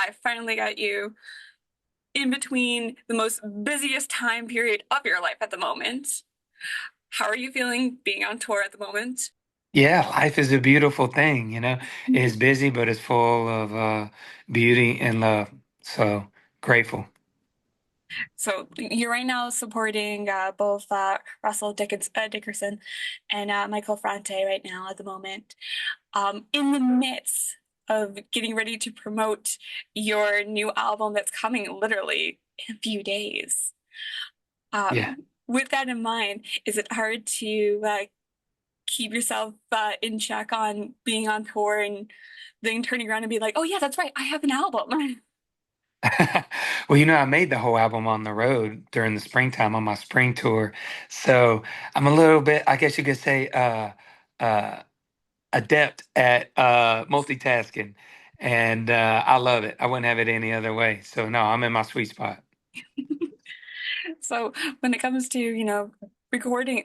I finally got you in between the most busiest time period of your life at the moment. How are you feeling being on tour at the moment? Yeah, life is a beautiful thing, It's busy, but it's full of beauty and love. So grateful. So you're right now supporting both Dickerson and Michael Franti right now at the moment. In the midst of getting ready to promote your new album that's coming literally in a few days. Yeah. With that in mind, is it hard to keep yourself in check on being on tour and then turning around and be like, oh, yeah, that's right, I have an album? Well, I made the whole album on the road during the springtime on my spring tour. So I'm a little bit, I guess you could say, uh, adept at multitasking. And I love it. I wouldn't have it any other way. So no, I'm in my sweet spot. So when it comes to, recording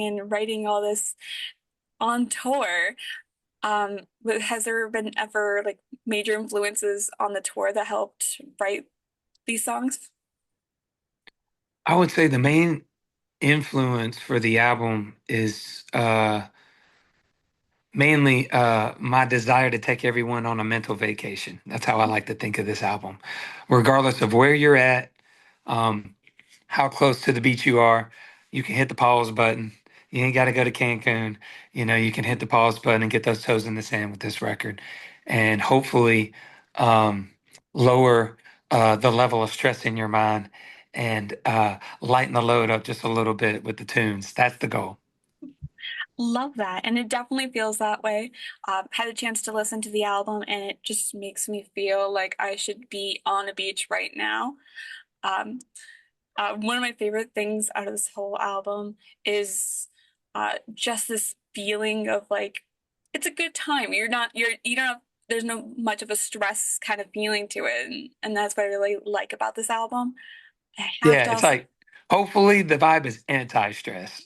and writing all this on tour, has there been ever like major influences on the tour that helped write these songs? I would say the main influence for the album is mainly my desire to take everyone on a mental vacation. That's how I like to think of this album. Regardless of where you're at, um, how close to the beach you are, you can hit the pause button. You ain't got to go to Cancun. You can hit the pause button and get those toes in the sand with this record, and hopefully um, lower the level of stress in your mind and lighten the load up just a little bit with the tunes. That's the goal. Love that. And it definitely feels that way. Had a chance to listen to the album, and it just makes me feel like I should be on a beach right now. Um, one of my favorite things out of this whole album is just this feeling of like it's a good time. You don't have, there's no much of a stress kind of feeling to it, and that's what I really like about this album. I have Yeah, to it's also, like hopefully the vibe is anti-stress.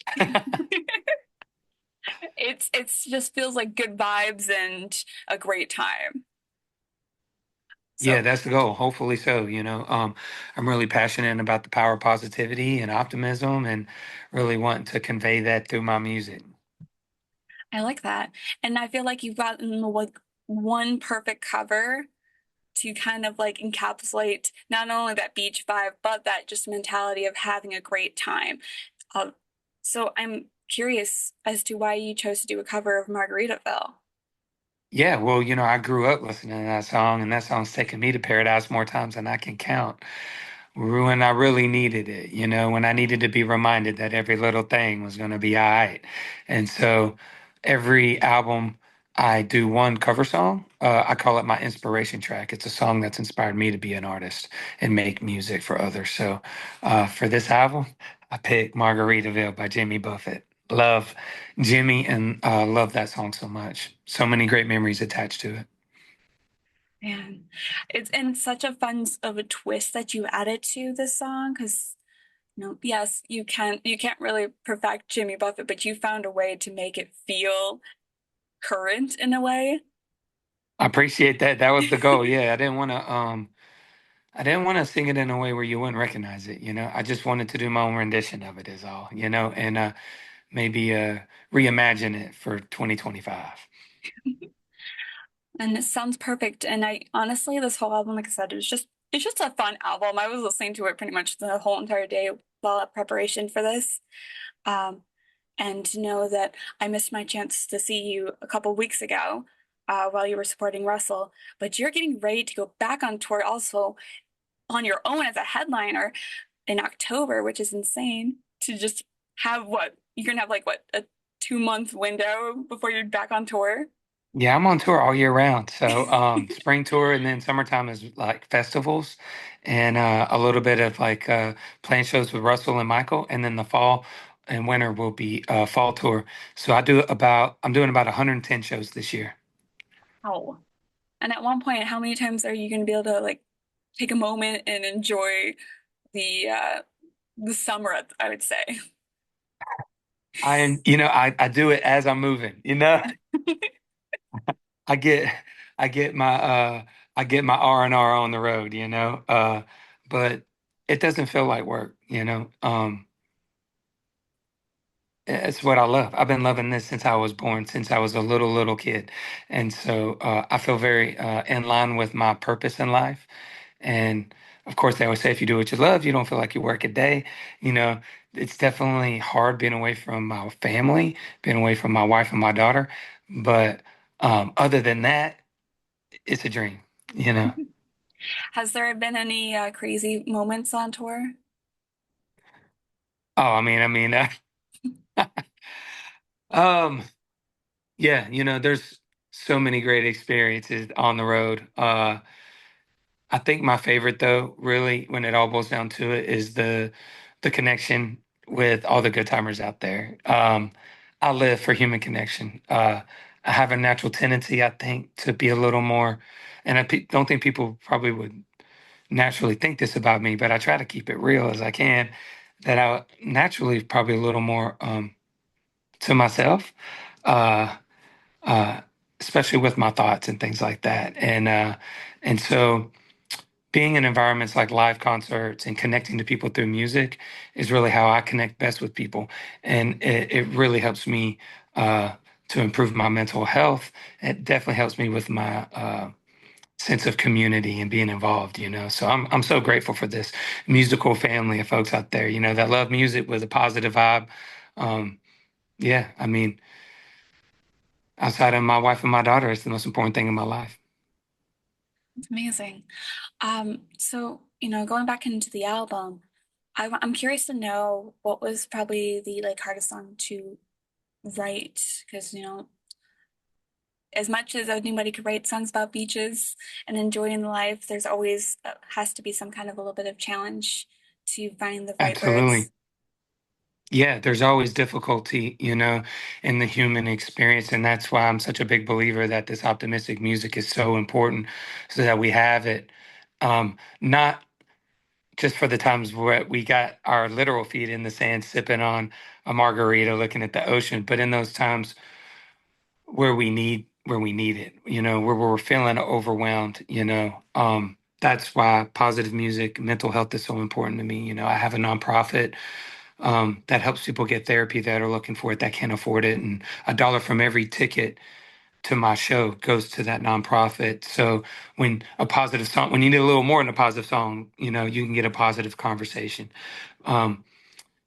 it's just feels like good vibes and a great time. Yeah, So that's the goal. Hopefully so, I'm really passionate about the power of positivity and optimism and really wanting to convey that through my music. I like that. And I feel like you've gotten like one perfect cover to kind of like encapsulate not only that beach vibe, but that just mentality of having a great time. Uh, so I'm curious as to why you chose to do a cover of Margaritaville. Yeah, well, I grew up listening to that song and that song's taken me to paradise more times than I can count. When I really needed it, when I needed to be reminded that every little thing was going to be all right. And so every album, I do one cover song. I call it my inspiration track. It's a song that's inspired me to be an artist and make music for others. So for this album, I picked Margaritaville by Jimmy Buffett. Love Jimmy and love that song so much. So many great memories attached to it. And it's and such a fun of a twist that you added to this song because yes, you can't really perfect Jimmy Buffett, but you found a way to make it feel current in a way. I appreciate that. That was the goal. Yeah, I didn't want to sing it in a way where you wouldn't recognize it. I just wanted to do my own rendition of it is all, and maybe reimagine it for 2025. And it sounds perfect. And I honestly, this whole album, like I said, it's just a fun album. I was listening to it pretty much the whole entire day while at preparation for this. Um, and to know that I missed my chance to see you a couple weeks ago while you were supporting Russell, but you're getting ready to go back on tour also on your own as a headliner in October, which is insane to just have what you're gonna have like what a 2 month window before you're back on tour. Yeah, I'm on tour all year round. So spring tour and then summertime is like festivals and a little bit of like playing shows with Russell and Michael. And then the fall and winter will be fall tour. So I'm doing about 110 shows this year. Oh. And at one point, how many times are you going to be able to like take a moment and enjoy the uh the summer, I would say. I do it as I'm moving. I get I get my I get my R&R on the road, you know. But it doesn't feel like work, you know. It's what I love. I've been loving this since I was born, since I was a little kid. And so I feel very in line with my purpose in life. And of course, they always say if you do what you love, you don't feel like you work a day. You know, it's definitely hard being away from my family, being away from my wife and my daughter. But other than that, it's a dream, you know. Has there been any crazy moments on tour? Oh, um, yeah, you know, there's so many great experiences on the road. I think my favorite though, really, when it all boils down to it, is the connection with all the good timers out there. I live for human connection. I have a natural tendency, I think, to be a little more, and don't think people probably would naturally think this about me, but I try to keep it real as I can. That I naturally probably a little more to myself, uh, uh, especially with my thoughts and things like that, and so being in environments like live concerts and connecting to people through music is really how I connect best with people. And it really helps me uh, to improve my mental health. It definitely helps me with my sense of community and being involved, you know. So I'm so grateful for this musical family of folks out there, you know, that love music with a positive vibe. Um, yeah, I mean, outside of my wife and my daughter, it's the most important thing in my life. It's amazing. So, going back into the album, I'm curious to know what was probably the like hardest song to write because, as much as anybody could write songs about beaches and enjoying life, there's always has to be some kind of a little bit of challenge to find the right words. Absolutely. Yeah, there's always difficulty, you know, in the human experience. And that's why I'm such a big believer that this optimistic music is so important so that we have it. Not just for the times where we got our literal feet in the sand, sipping on a margarita, looking at the ocean, but in those times where we need it, you know, where we're feeling overwhelmed, you know. That's why positive music, mental health is so important to me. You know, I have a nonprofit that helps people get therapy that are looking for it that can't afford it, and $1 from every ticket to my show goes to that nonprofit. So when you need a little more than a positive song, you know, you can get a positive conversation. Um,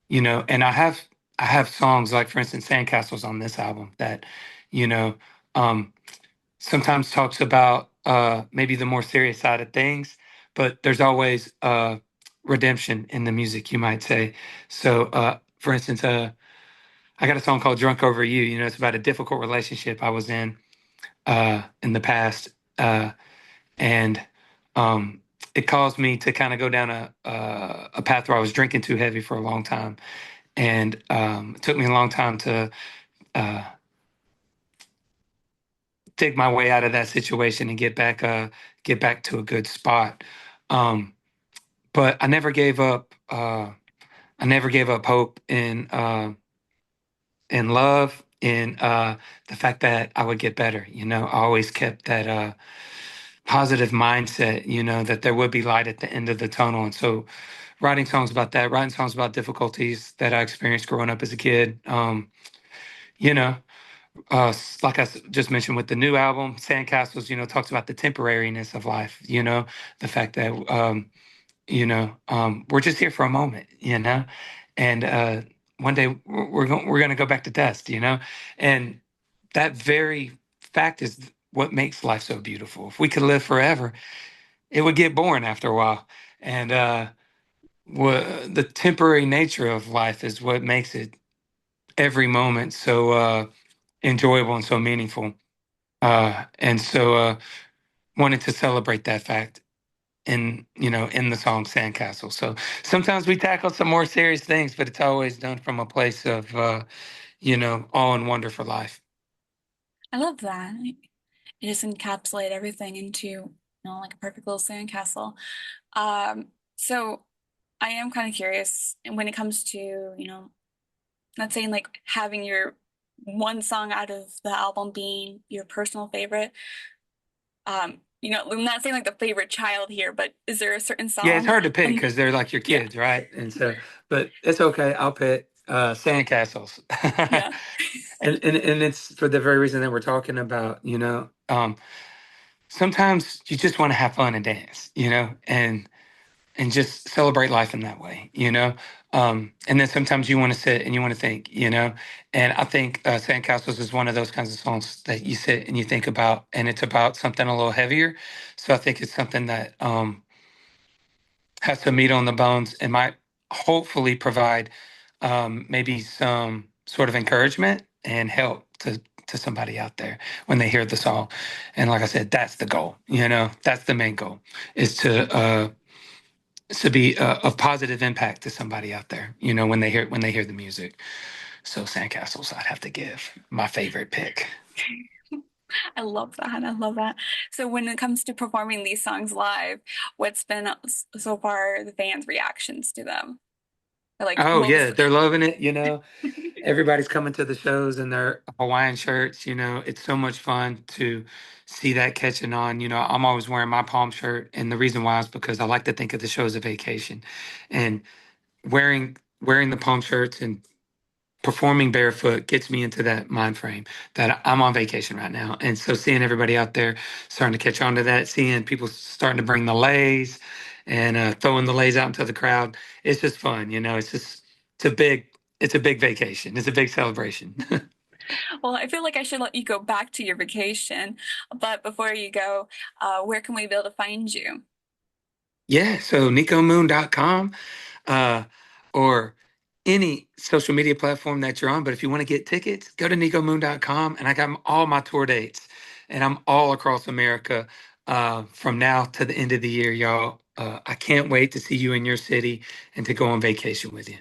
you know, and I have songs like, for instance, Sandcastles on this album that, you know, um, sometimes talks about maybe the more serious side of things, but there's always redemption in the music, you might say. So, for instance, I got a song called "Drunk Over You." You know, it's about a difficult relationship I was in the past, and um, it caused me to kind of go down a path where I was drinking too heavy for a long time, and it took me a long time to uh, dig my way out of that situation and get back to a good spot. Um, but I never gave up. I never gave up hope in love, in the fact that I would get better. You know, I always kept that positive mindset. You know, that there would be light at the end of the tunnel, and so writing songs about that, writing songs about difficulties that I experienced growing up as a kid. You know, like just mentioned with the new album, Sandcastles, you know, talks about the temporariness of life, you know, the fact that, we're just here for a moment, you know, and one day we're going to go back to dust, you know, and that very fact is what makes life so beautiful. If we could live forever, it would get boring after a while. And the temporary nature of life is what makes it every moment so enjoyable and so meaningful. And so wanted to celebrate that fact in the song Sandcastle. So sometimes we tackle some more serious things, but it's always done from a place of awe and wonder for life. I love that. You just encapsulate everything into, like a perfect little sandcastle. Um, so I am kind of curious when it comes to, not saying like having your one song out of the album being your personal favorite. I'm not saying like the favorite child here, but is there a certain Yeah, it's song? hard to pick And because they're like your yeah, kids, right? And so, but it's okay. I'll pick Sandcastles. yeah. And it's for the very reason that we're talking about, sometimes you just want to have fun and dance, and just celebrate life in that way, and then sometimes you want to sit and you want to think, and I think Sandcastles is one of those kinds of songs that you sit and you think about, and it's about something a little heavier. So I think it's something that has some meat on the bones and might hopefully provide maybe some sort of encouragement and help to somebody out there when they hear the song. And like I said, that's the goal. That's the main goal, is to be of positive impact to somebody out there. When they hear the music. So Sandcastles, I'd have to give my favorite pick. I love that. I love that. So when it comes to performing these songs live, what's been so far the fans' reactions to them? Or, like, Oh what was yeah, they're loving it. Everybody's coming to the shows in their Hawaiian shirts. It's so much fun to see that catching on. I'm always wearing my palm shirt, and the reason why is because I like to think of the show as a vacation, and wearing the palm shirts and performing barefoot gets me into that mind frame that I'm on vacation right now. And so seeing everybody out there starting to catch on to that, seeing people starting to bring the leis and throwing the leis out into the crowd, it's just fun. It's a big, it's a big vacation. It's a big celebration. well, I feel like I should let you go back to your vacation, but before you go, where can we be able to find you? Yeah. So NikoMoon.com, uh, or any social media platform that you're on. But if you want to get tickets, go to NikoMoon.com, and I got all my tour dates, and I'm all across America from now to the end of the year, y'all. I can't wait to see you in your city and to go on vacation with you.